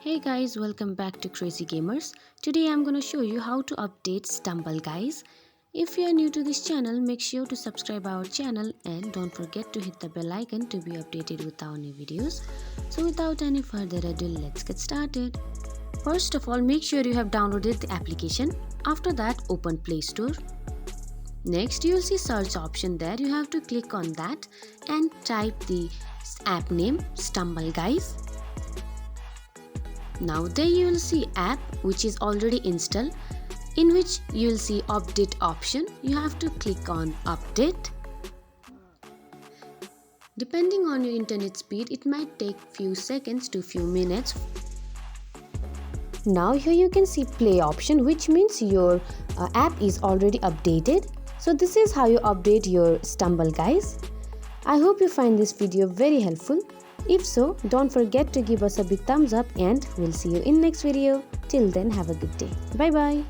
Hey guys, welcome back to Crazy Gamers. Today I'm going to show you how to update Stumble guys. If you are new to this channel, make sure to subscribe our channel and don't forget to hit the bell icon to be updated with our new videos. So without any further ado, let's get started. First of all, make sure you have downloaded the application. After that, open Play Store. Next, you will see search option there. You have to click on that and type the app name Stumble guys. Now there you will see app which is already installed, in which you will see update option. You have to click on update. Depending on your internet speed, it might take few seconds to few minutes. Now here you can see play option, which means your app is already updated. So this is how you update your Stumble guys. I hope you find this video very helpful. If so, don't forget to give us a big thumbs up and we'll see you in next video. Till then, have a good day. Bye bye.